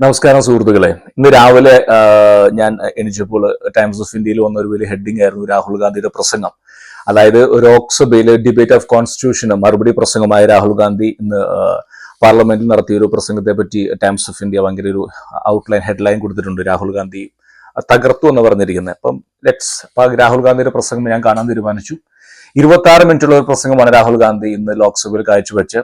നമസ്കാരം സുഹൃത്തുക്കളെ. ഇന്ന് രാവിലെ ഞാൻ എണീച്ചപ്പോൾ ടൈംസ് ഓഫ് ഇന്ത്യയിൽ വന്ന ഒരു വലിയ ഹെഡിങ് ആയിരുന്നു രാഹുൽ ഗാന്ധിയുടെ പ്രസംഗം. അതായത് ലോക്സഭയിലെ ഡിബേറ്റ് ഓഫ് കോൺസ്റ്റിറ്റ്യൂഷന് മറുപടി പ്രസംഗമായ രാഹുൽ ഗാന്ധി ഇന്ന് പാർലമെന്റിൽ നടത്തിയ ഒരു പ്രസംഗത്തെ പറ്റി ടൈംസ് ഓഫ് ഇന്ത്യ ഭയങ്കര ഒരു ഔട്ട്ലൈൻ ഹെഡ്ലൈൻ കൊടുത്തിട്ടുണ്ട്. രാഹുൽ ഗാന്ധി തകർത്തു എന്ന് പറഞ്ഞിരിക്കുന്നത്. അപ്പം രാഹുൽ ഗാന്ധിയുടെ പ്രസംഗം ഞാൻ കാണാൻ തീരുമാനിച്ചു. 26 മിനിറ്റുള്ള ഒരു പ്രസംഗമാണ് രാഹുൽ ഗാന്ധി ഇന്ന് ലോക്സഭയിൽ കാഴ്ചവെച്ച്.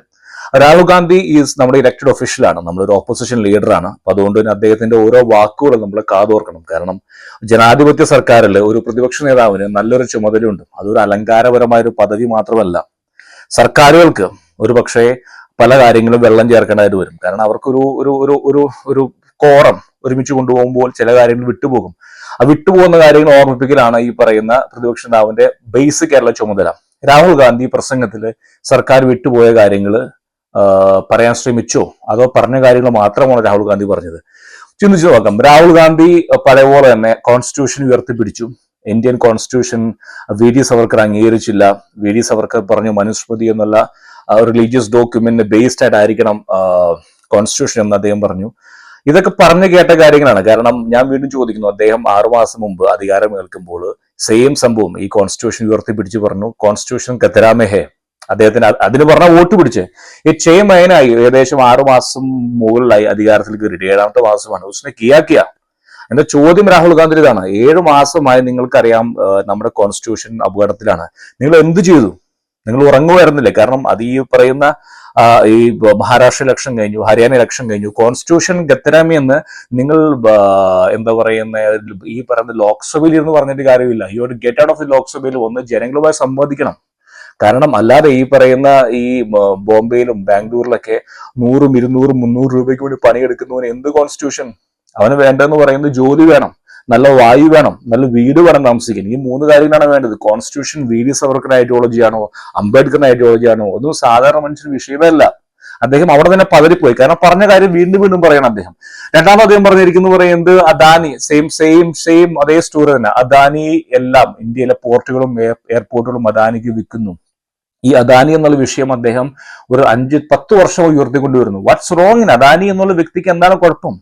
രാഹുൽ ഗാന്ധി നമ്മുടെ ഇലക്ടഡ് ഒഫീഷ്യലാണ്, നമ്മളൊരു ഓപ്പോസിഷൻ ലീഡറാണ്. അപ്പൊ അതുകൊണ്ട് തന്നെ അദ്ദേഹത്തിന്റെ ഓരോ വാക്കുകളും നമ്മൾ കാതോർക്കണം. കാരണം ജനാധിപത്യ സർക്കാരിൽ ഒരു പ്രതിപക്ഷ നേതാവിന് നല്ലൊരു ചുമതലയുണ്ട്. അതൊരു അലങ്കാരപരമായ ഒരു പദവി മാത്രമല്ല. സർക്കാരുകൾക്ക് ഒരു പക്ഷേ പല കാര്യങ്ങളും വെള്ളം ചേർക്കേണ്ടതായിട്ട് വരും. കാരണം അവർക്കൊരു ഒരു ഒരു ഒരു ഒരു കോറം ഒരുമിച്ച് കൊണ്ടുപോകുമ്പോൾ ചില കാര്യങ്ങൾ വിട്ടുപോകും. ആ വിട്ടുപോകുന്ന കാര്യങ്ങൾ ഓർമ്മിപ്പിക്കലാണ് ഈ പറയുന്ന പ്രതിപക്ഷ നേതാവിന്റെ ബേസിക് ആയിട്ടുള്ള ചുമതല. രാഹുൽ ഗാന്ധി പ്രസംഗത്തിൽ സർക്കാർ വിട്ടുപോയ കാര്യങ്ങൾ പറയാൻ ശ്രമിച്ചോ അതോ പറഞ്ഞ കാര്യങ്ങൾ മാത്രമാണ് രാഹുൽ ഗാന്ധി പറഞ്ഞത്? ചിന്തിച്ചു നോക്കാം. രാഹുൽ ഗാന്ധി പഴയപോലെ തന്നെ കോൺസ്റ്റിറ്റ്യൂഷൻ ഉയർത്തിപ്പിടിച്ചു. Indian constitution V D. സവർക്കർ അംഗീകരിച്ചില്ല. വി.ഡി. സവർക്കർ പറഞ്ഞു മനുസ്മൃതി എന്നുള്ള റിലീജിയസ് ഡോക്യുമെന്റിന് ബേസ്ഡ് ആയിട്ടായിരിക്കണം കോൺസ്റ്റിറ്റ്യൂഷൻ എന്ന് അദ്ദേഹം പറഞ്ഞു. ഇതൊക്കെ പറഞ്ഞു കേട്ട കാര്യങ്ങളാണ്. കാരണം ഞാൻ വീണ്ടും ചോദിക്കുന്നു, അദ്ദേഹം 6 മാസം മുമ്പ് അധികാരം ഏൽക്കുമ്പോൾ സെയിം സംഭവം ഈ കോൺസ്റ്റിറ്റ്യൂഷൻ ഉയർത്തിപ്പിടിച്ച് പറഞ്ഞു കോൺസ്റ്റിറ്റ്യൂഷൻ കത്തരാമേ. അദ്ദേഹത്തിന് അതിന് പറഞ്ഞ വോട്ട് പിടിച്ച് ഈ ചേമയനായി ഏകദേശം 6 മാസം മുകളിലായി അധികാരത്തിൽ കയറിയിട്ട് 7ാമത്തെ മാസമാണ്. ഉസ്നെ കിയാ എന്റെ ചോദ്യം രാഹുൽ ഗാന്ധി ഇതാണ്. 7 മാസമായി നിങ്ങൾക്കറിയാം നമ്മുടെ കോൺസ്റ്റിറ്റ്യൂഷൻ അപകടത്തിലാണ്. നിങ്ങൾ എന്ത് ചെയ്തു? നിങ്ങൾ ഉറങ്ങുമായിരുന്നില്ലേ? കാരണം അത് ഈ പറയുന്ന ഈ മഹാരാഷ്ട്ര ഇലക്ഷൻ കഴിഞ്ഞു, ഹരിയാന ഇലക്ഷൻ കഴിഞ്ഞു, കോൺസ്റ്റിറ്റ്യൂഷൻ ഗത്തരാമി എന്ന് നിങ്ങൾ എന്താ പറയുന്ന ഈ പറയുന്ന ലോക്സഭയിൽ ഇരുന്ന് പറഞ്ഞിട്ട് കാര്യമില്ല. You to get out of the ലോക്സഭയിൽ ഒന്ന് ജനങ്ങളുമായി സംവദിക്കണം. കാരണം അല്ലാതെ ഈ പറയുന്ന ഈ ബോംബെയിലും ബാംഗ്ലൂരിലൊക്കെ 100, 200, 300 രൂപയ്ക്ക് വേണ്ടി പണിയെടുക്കുന്നവന് എന്ത് കോൺസ്റ്റിറ്റ്യൂഷൻ? അവന് വേണ്ടതെന്ന് പറയുന്നത് ജോലി വേണം, നല്ല വായു വേണം, നല്ല വീട് വേണം താമസിക്കാൻ. ഈ 3 കാര്യങ്ങളാണ് വേണ്ടത്. Constitution VD. സവർക്കറിന്റെ ഐഡിയോളജിയാണോ അംബേദ്കറിന്റെ ഐഡിയോളജിയാണോ ഒന്നും സാധാരണ മനുഷ്യന് വിഷയമല്ല. അദ്ദേഹം അവിടെ തന്നെ പതറിപ്പോയി. കാരണം പറഞ്ഞ കാര്യം വീണ്ടും വീണ്ടും പറയണം അദ്ദേഹം. രണ്ടാമത് അദ്ദേഹം പറയുന്നത് അദാനി സെയിം അതേ സ്റ്റോറി തന്നെ. അദാനി എല്ലാം ഇന്ത്യയിലെ പോർട്ടുകളും എയർപോർട്ടുകളും അദാനിക്ക് വിൽക്കുന്നു. ഈ അദാനി എന്നുള്ള വിഷയം അദ്ദേഹം ഒരു 5-10 വർഷം ഉയർത്തിക്കൊണ്ടുവരുന്നു. വാട്ട്സ് റോങ് ഇൻ അദാനി എന്നുള്ള വ്യക്തിക്ക് എന്താണ് കുഴപ്പം?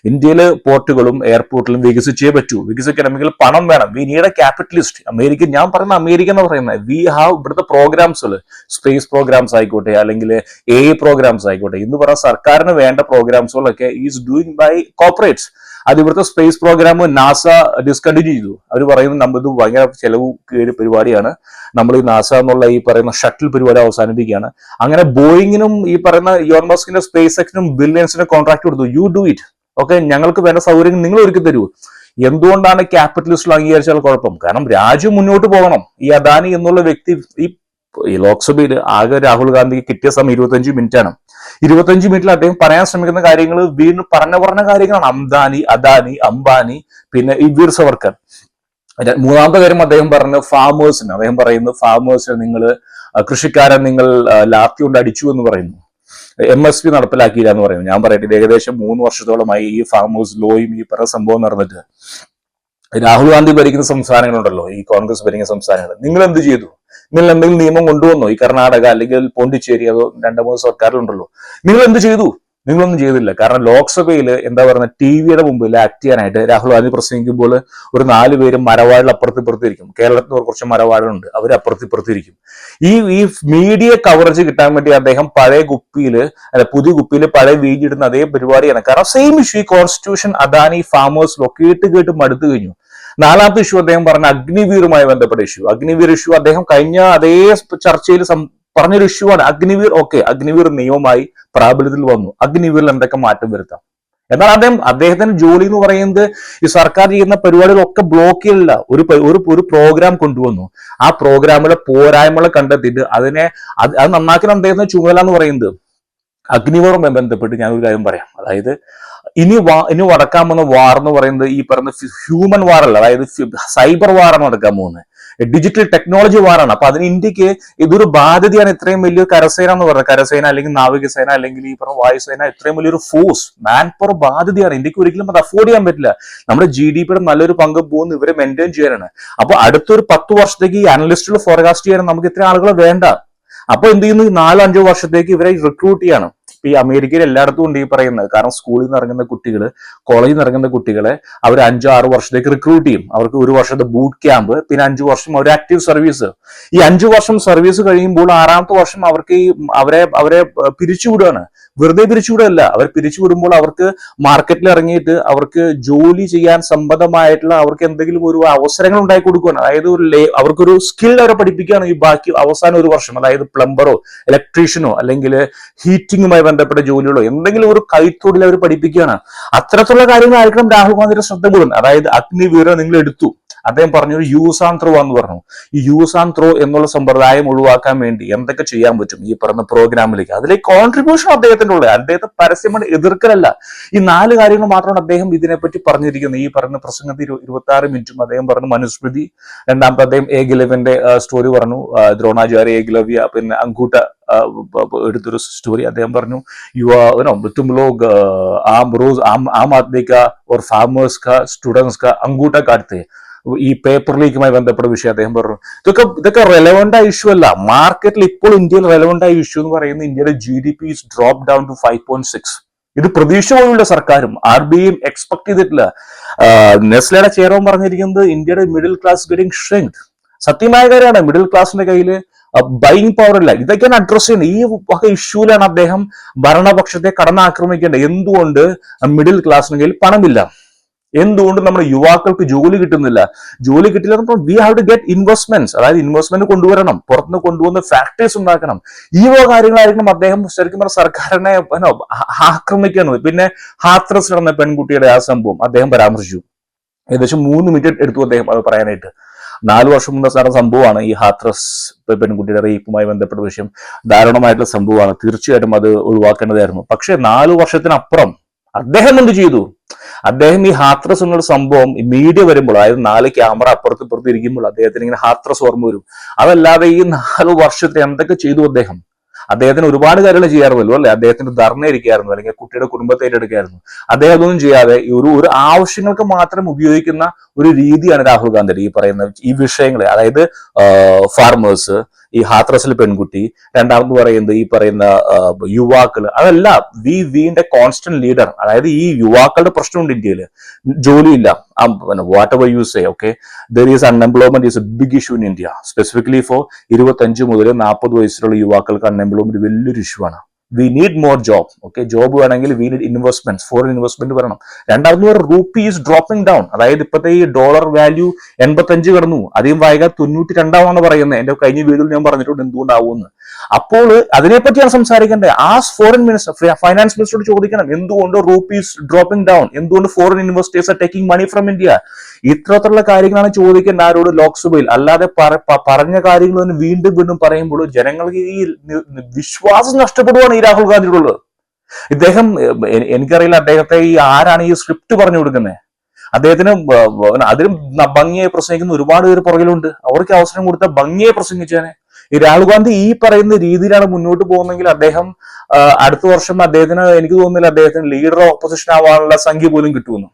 ഇന്ത്യയിലെ പോർട്ടുകളും എയർപോർട്ടിലും വികസിച്ചേ പറ്റൂ. വികസിക്കണമെങ്കിൽ പണം വേണം. We need A capitalist. America, ഞാൻ പറയുന്ന അമേരിക്ക എന്ന് പറയുന്നത്, വി ഹാവ് ഇവിടുത്തെ പ്രോഗ്രാംസുകൾ, സ്പേസ് പ്രോഗ്രാംസ് ആയിക്കോട്ടെ അല്ലെങ്കിൽ AI പ്രോഗ്രാംസ് ആയിക്കോട്ടെ, ഇന്ന് പറഞ്ഞ സർക്കാരിന് വേണ്ട പ്രോഗ്രാംസുകളൊക്കെ ഈസ് ഡൂയിങ് ബൈ കോർപ്പറേറ്റ്സ്. അത് ഇവിടുത്തെ സ്പേസ് പ്രോഗ്രാം നാസ ഡിസ്കണ്ടിന്യൂ ചെയ്തു. അവർ പറയുന്നത് നമ്മൾ ഇത് ഭയങ്കര ചെലവ് കയറിയ പരിപാടിയാണ്, നമ്മൾ ഈ നാസ എന്നുള്ള ഈ പറയുന്ന ഷട്ടിൽ പരിപാടി അവസാനിപ്പിക്കുകയാണ്. അങ്ങനെ ബോയിങ്ങിനും ഈ പറയുന്ന ഇലോൺ മസ്കിന്റെ സ്പേസ് എക്സിനും ബില്യൺസിന് കോൺട്രാക്ട് കൊടുത്തു. You do it. ഓക്കെ, ഞങ്ങൾക്ക് വേണ്ട സൗകര്യങ്ങൾ നിങ്ങൾ ഒരുക്കി തരൂ. എന്തുകൊണ്ടാണ് ക്യാപിറ്റലിസ്റ്റുകൾ അംഗീകരിച്ചാൽ കുഴപ്പം? കാരണം രാജ്യം മുന്നോട്ട് പോകണം. ഈ അദാനി എന്നുള്ള വ്യക്തി ഈ ലോക്സഭയിൽ ആകെ രാഹുൽ ഗാന്ധിക്ക് കിട്ടിയ സമയം 25 മിനിറ്റാണ്. 25 മിനിറ്റിൽ അദ്ദേഹം പറയാൻ ശ്രമിക്കുന്ന കാര്യങ്ങൾ വീണ്ടും പറഞ്ഞ കാര്യങ്ങളാണ്. അദാനി, അംബാനി, പിന്നെ ഈ വീർ സവർക്കർ. 3ാമത്തെ കാര്യം അദ്ദേഹം പറഞ്ഞു ഫാമേഴ്സിന്. അദ്ദേഹം പറയുന്നു ഫാമേഴ്സിന് നിങ്ങൾ കൃഷിക്കാരൻ നിങ്ങൾ ലാത്തി കൊണ്ട് അടിച്ചു എന്ന് പറയുന്നു. MSP നടപ്പിലാക്കിയില്ല എന്ന് പറയുന്നു. ഞാൻ പറയട്ടെ, ഇത് ഏകദേശം 3 വർഷത്തോളമായി ഈ ഫാമേഴ്സ് ലോയും ഈ പറഞ്ഞ സംഭവം നടന്നിട്ട്. രാഹുൽ ഗാന്ധി ഭരിക്കുന്ന സംസ്ഥാനങ്ങളുണ്ടല്ലോ, ഈ കോൺഗ്രസ് ഭരിക്കുന്ന സംസ്ഥാനങ്ങൾ, നിങ്ങൾ എന്ത് ചെയ്തു? നിങ്ങൾ എന്തെങ്കിലും നിയമം കൊണ്ടുവന്നോ? ഈ കർണാടക അല്ലെങ്കിൽ പോണ്ടിച്ചേരി അതോ 2-3 സർക്കാരിലുണ്ടല്ലോ, നിങ്ങൾ എന്ത് ചെയ്തു? നിങ്ങളൊന്നും ചെയ്തില്ല. കാരണം ലോക്സഭയിൽ എന്താ പറയുക, TV-യുടെ മുമ്പിൽ ആക്ട് ചെയ്യാനായിട്ട് രാഹുൽ ഗാന്ധി പ്രസംഗിക്കുമ്പോൾ ഒരു 4 പേരും മരവാഴിൽ അപ്പുറത്തിപ്പുറത്തിരിക്കും. കേരളത്തിൽ കുറച്ച് മരവാഴുണ്ട്, അവർ അപ്പുറത്തിപ്പുറത്തിരിക്കും. ഈ മീഡിയ കവറേജ് കിട്ടാൻ വേണ്ടി അദ്ദേഹം പുതിയ കുപ്പിയിൽ പഴയ വീജി ഇടുന്ന അതേ പരിപാടിയാണ്. കാരണം same issue, constitution, Adani, farmers ഒക്കെ കേട്ട് മടുത്തു കഴിഞ്ഞു. 4ാമത്തെ ഇഷ്യൂ അദ്ദേഹം പറഞ്ഞ അഗ്നിവീറുമായി ബന്ധപ്പെട്ട ഇഷ്യൂ. അഗ്നിവീർ ഇഷ്യൂ അദ്ദേഹം കഴിഞ്ഞ അതേ ചർച്ചയിൽ പറഞ്ഞൊരു ഇഷ്യൂ ആണ്. അഗ്നിവീർ അഗ്നിവീർ നിയമമായി പ്രാബല്യത്തിൽ വന്നു. അഗ്നിവീറിൽ എന്തൊക്കെ മാറ്റം വരുത്താം? എന്നാൽ അദ്ദേഹത്തിന്റെ ജോലി എന്ന് പറയുന്നത് ഈ സർക്കാർ ചെയ്യുന്ന പരിപാടികളൊക്കെ ബ്ലോക്ക് ചെയ്യില്ല. ഒരു പ്രോഗ്രാം കൊണ്ടുവന്നു. ആ പ്രോഗ്രാമിലെ പോരായ്മകളെ കണ്ടെത്തിയിട്ട് അത് നന്നാക്കുന്ന അദ്ദേഹത്തിന്റെ ചുമതല എന്ന് പറയുന്നത്. അഗ്നിവറുമായി ബന്ധപ്പെട്ട് ഞാൻ ഒരു കാര്യം പറയാം. അതായത് ഇനി നടക്കാൻ പോകുന്ന വാർ എന്ന് പറയുന്നത് ഈ പറയുന്ന ഹ്യൂമൻ വാർ അല്ല, അതായത് സൈബർ വാറാണ് നടക്കാൻ പോകുന്നത്. ഡിജിറ്റൽ ടെക്നോളജി വാറാണ്. അപ്പൊ അതിന് ഇന്ത്യക്ക് ഇതൊരു ബാധ്യതയാണ്. ഇത്രയും വലിയൊരു കരസേന എന്ന് പറയുന്നത്, കരസേന അല്ലെങ്കിൽ നാവികസേന അല്ലെങ്കിൽ ഈ പറഞ്ഞ വായുസേന, ഇത്രയും വലിയൊരു ഫോഴ്സ്, മാൻ പവർ ബാധ്യതയാണ്. ഇന്ത്യക്ക് ഒരിക്കലും അത് അഫോർഡ് ചെയ്യാൻ പറ്റില്ല. നമ്മുടെ GDP-യുടെ നല്ലൊരു പങ്ക് പോകുന്നു ഇവരെ മെയിൻറ്റെയിൻ ചെയ്യാനാണ്. അപ്പൊ അടുത്തൊരു 10 വർഷത്തേക്ക് ഈ അനലിസ്റ്റുകൾ ഫോർകാസ്റ്റ് ചെയ്യാൻ നമുക്ക് ഇത്രയും ആളുകളെ വേണ്ട. അപ്പൊ എന്ത് ചെയ്യുന്നു? 4-5 വർഷത്തേക്ക് ഇവരെ റിക്രൂട്ട് ചെയ്യണം. ഈ അമേരിക്കയിൽ എല്ലായിടത്തും ഉണ്ട് ഈ പറയുന്നത്. കാരണം സ്കൂളിൽ നിന്ന് ഇറങ്ങുന്ന കുട്ടികൾ, കോളേജിൽ നിന്ന് ഇറങ്ങുന്ന കുട്ടികളെ അവർ 5-6 വർഷത്തേക്ക് റിക്രൂട്ട് ചെയ്യും. അവർക്ക് 1 വർഷത്തെ ബൂട്ട് ക്യാമ്പ്, പിന്നെ 5 വർഷം ഒരു ആക്റ്റീവ് സർവീസ്. ഈ 5 വർഷം സർവീസ് കഴിയുമ്പോൾ 6ാമത്തെ വർഷം അവർക്ക് ഈ അവരെ പിരിച്ചുവിടുകയാണ്. വെറുതെ പിരിച്ചുവിടുകയല്ല, അവർ പിരിച്ചുവിടുമ്പോൾ അവർക്ക് മാർക്കറ്റിൽ ഇറങ്ങിയിട്ട് അവർക്ക് ജോലി ചെയ്യാൻ സംബന്ധമായിട്ടുള്ള അവർക്ക് എന്തെങ്കിലും ഒരു അവസരങ്ങൾ ഉണ്ടാക്കി കൊടുക്കുകയാണ്. അതായത് അവർക്കൊരു സ്കിൽ അവരെ പഠിപ്പിക്കുകയാണ് ഈ ബാക്കി അവസാന 1 വർഷം. അതായത് പ്ലംബറോ ഇലക്ട്രീഷ്യനോ അല്ലെങ്കിൽ ഹീറ്റിംഗുമായി ബന്ധപ്പെട്ട ജോലികളോ എന്തെങ്കിലും ഒരു കൈത്തൊഴിൽ അവർ പഠിപ്പിക്കുകയാണ്. അത്തരത്തിലുള്ള കാര്യങ്ങളായിരിക്കണം രാഹുൽ ഗാന്ധിയുടെ ശ്രദ്ധ കൂടുന്നത്. അതായത് അഗ്നിവീർ നിങ്ങൾ എടുത്തു, അദ്ദേഹം പറഞ്ഞു ഒരു യൂസ് ആൻഡ് ത്രോ എന്ന് പറഞ്ഞു. ഈ യൂസ് ആൻഡ് ത്രോ എന്നുള്ള സമ്പ്രദായം ഒഴിവാക്കാൻ വേണ്ടി എന്തൊക്കെ ചെയ്യാൻ പറ്റും ഈ പറഞ്ഞ പ്രോഗ്രാമിലേക്ക്, അതിലേക്ക് കോൺട്രിബ്യൂഷൻ അദ്ദേഹത്തിന്റെ ഉള്ളത്. അദ്ദേഹത്തെ പരസ്യമായി എതിർക്കലല്ല. ഈ 4 കാര്യങ്ങൾ മാത്രമാണ് അദ്ദേഹം ഇതിനെപ്പറ്റി പറഞ്ഞിരിക്കുന്നത്. ഈ പറഞ്ഞ പ്രസംഗത്തിൽ 26 മിനിറ്റും അദ്ദേഹം പറഞ്ഞു മനുസ്മൃതി, രണ്ടാമത്തെ അദ്ദേഹം ഏകലവ്യന്റെ സ്റ്റോറി പറഞ്ഞു, ദ്രോണാചാര്യ ഏകലവ്യ, പിന്നെ അങ്കൂട്ട എടുത്തൊരു സ്റ്റോറി അദ്ദേഹം പറഞ്ഞു. तुम लोग आम आदमी का और फार्मर्स का स्टूडेंट्स का अंगूठा काटते हैं. ഈ പേപ്പർ ലീക്കുമായി ബന്ധപ്പെട്ട വിഷയം അദ്ദേഹം പറഞ്ഞു. ഇതൊക്കെ റെലവന്റ് ആയ ഇഷ്യൂ അല്ല. മാർക്കറ്റിൽ ഇപ്പോൾ ഇന്ത്യയിൽ റെലവന്റ് ആയ ഇഷ്യൂ എന്ന് പറയുന്നത് ഇന്ത്യയുടെ GDP is dropped down to 5.6. ഇത് പ്രതീക്ഷ പോലുള്ള സർക്കാരും RBIയും എക്സ്പെക്ട് ചെയ്തിട്ടില്ല. നെസ്ലയുടെ ചെയർമാൻ പറഞ്ഞിരിക്കുന്നത് ഇന്ത്യയുടെ മിഡിൽ ക്ലാസ് ഗെറ്റിംഗ് സ്ട്രെങ്ത്. സത്യമായ കാര്യമാണ്. മിഡിൽ ക്ലാസിന്റെ കയ്യിൽ ബൈങ് പവർ ഇല്ല. ഇതൊക്കെയാണ് അഡ്രസ് ചെയ്യുന്നത്. ഈ വക ഇഷ്യൂലാണ് അദ്ദേഹം ഭരണപക്ഷത്തെ കടന്നാക്രമിക്കേണ്ടത്. എന്തുകൊണ്ട് മിഡിൽ ക്ലാസിന് കയ്യിൽ പണമില്ല, എന്തുകൊണ്ട് നമ്മുടെ യുവാക്കൾക്ക് ജോലി കിട്ടുന്നില്ല, ജോലി കിട്ടില്ല. We have to get investments, അതായത് ഇൻവെസ്റ്റ്മെന്റ് കൊണ്ടുവരണം, പുറത്തുനിന്ന് കൊണ്ടുവന്ന് ഫാക്ടറീസ് ഉണ്ടാക്കണം. ഈ കാര്യങ്ങളായിരിക്കണം അദ്ദേഹം ശരിക്കും പറഞ്ഞ സർക്കാരിനെ ആക്രമിക്കുന്നത്. പിന്നെ ഹാത്രസ് നടന്ന പെൺകുട്ടിയുടെ ആ സംഭവം അദ്ദേഹം പരാമർശിച്ചു. ഏകദേശം 3 മിനിറ്റ് എടുത്തു അദ്ദേഹം അത് പറയാനായിട്ട്. 4 വർഷം മുമ്പ് നടന്ന സംഭവമാണ് ഈ ഹാത്രസ് പെൺകുട്ടിയുടെ റേപ്പുമായി ബന്ധപ്പെട്ട വിഷയം. ദാരുണമായിട്ടുള്ള സംഭവമാണ്. തീർച്ചയായിട്ടും അത് ഒഴിവാക്കേണ്ടതായിരുന്നു. പക്ഷെ 4 വർഷത്തിനപ്പുറം അദ്ദേഹം എന്ത് ചെയ്തു? അദ്ദേഹം ഈ ഹാത്രസ് എന്നുള്ള സംഭവം മീഡിയ വരുമ്പോൾ, അതായത് 4 ക്യാമറ അപ്പുറത്ത് ഇപ്പുറത്ത് ഇരിക്കുമ്പോൾ അദ്ദേഹത്തിന് ഇങ്ങനെ ഹാത്രസ് ഓർമ്മ വരും. അതല്ലാതെ ഈ 4 വർഷത്തിൽ എന്തൊക്കെ ചെയ്തു അദ്ദേഹം? അദ്ദേഹത്തിന് ഒരുപാട് കാര്യങ്ങൾ ചെയ്യാറുമല്ലോ അല്ലെ. അദ്ദേഹത്തിന് ധർണ ഇരിക്കായിരുന്നു, അല്ലെങ്കിൽ കുട്ടിയുടെ കുടുംബത്തെ ഏറ്റെടുക്കായിരുന്നു. അദ്ദേഹം അതൊന്നും ചെയ്യാതെ ഒരു ആവശ്യങ്ങൾക്ക് മാത്രം ഉപയോഗിക്കുന്ന ഒരു രീതിയാണ് രാഹുൽ ഗാന്ധി ഈ പറയുന്ന ഈ വിഷയങ്ങളെ. അതായത് ഫാർമേഴ്സ്, ഈ ഹാത്രസിലെ പെൺകുട്ടി, രണ്ടാമത് പറയുന്നത് ഈ പറയുന്ന യുവാക്കൾ, അതല്ല വീന്റെ കോൺസ്റ്റന്റ് ലീഡർ. അതായത് ഈ യുവാക്കളുടെ പ്രശ്നമുണ്ട് ഇന്ത്യയിൽ, ജോലിയില്ല. Whatever you say, okay, there is unemployment is a big issue in India, specifically for 25 മുതൽ 40 വയസ്സിലുള്ള യുവാക്കൾക്ക് അൺഎംപ്ലോയ്മെന്റ് വലിയൊരു ഇഷ്യൂ ആണ്. We need more job. Okay, job വേണമെങ്കിൽ we need investment, foreign investment വരണം. രണ്ടാമത് റൂപ്പി ഈസ് ഡ്രോപ്പിംഗ് ഡൗൺ. അതായത് ഇപ്പോഴത്തെ ഈ ഡോളർ വാല്യൂ 85 കടന്നു. അധികം വൈകാതെ 92 പറയുന്നത്. എന്റെ കഴിഞ്ഞ വീഡിയോയിൽ ഞാൻ പറഞ്ഞിട്ടുണ്ട് എന്തുകൊണ്ടാവുമെന്ന്. അപ്പോൾ അതിനെപ്പറ്റിയാണ് സംസാരിക്കേണ്ടത്. ആസ് ഫോറിൻ മിനിസ്റ്റർ, ഫൈനാൻസ് മിനിസ്റ്ററോട് ചോദിക്കണം എന്തുകൊണ്ട് റൂപ്പീസ് ഡ്രോപ്പിംഗ് ഡൗൺ, എന്തുകൊണ്ട് foreign investors are taking money from India. ഇത്തരത്തിലുള്ള കാര്യങ്ങളാണ് ചോദിക്കേണ്ട ആരോട് ലോക്സഭയിൽ. അല്ലാതെ പറഞ്ഞ കാര്യങ്ങൾ തന്നെ വീണ്ടും വീണ്ടും പറയുമ്പോൾ ജനങ്ങൾക്ക് ഈ വിശ്വാസം നഷ്ടപ്പെടുവാണ് ഈ രാഹുൽ ഗാന്ധിയോടുള്ളത്. ഇദ്ദേഹം, എനിക്കറിയില്ല അദ്ദേഹത്തെ ഈ ആരാണ് ഈ സ്ക്രിപ്റ്റ് പറഞ്ഞു കൊടുക്കുന്നത്. അദ്ദേഹത്തിന് അതിലും ഭംഗിയായി പ്രസംഗിക്കുന്ന ഒരുപാട് പേര് പുറകിലുണ്ട്. അവർക്ക് അവസരം കൊടുത്താൽ ഭംഗിയായി പ്രസംഗിച്ചാനെ. ഈ രാഹുൽ ഗാന്ധി ഈ പറയുന്ന രീതിയിലാണ് മുന്നോട്ട് പോകുന്നെങ്കിൽ അദ്ദേഹം അടുത്ത വർഷം അദ്ദേഹത്തിന്, എനിക്ക് തോന്നുന്നില്ല അദ്ദേഹത്തിന് ലീഡർ ഓപ്പോസിഷൻ ആവാനുള്ള സംഖ്യ പോലും കിട്ടുമെന്ന്.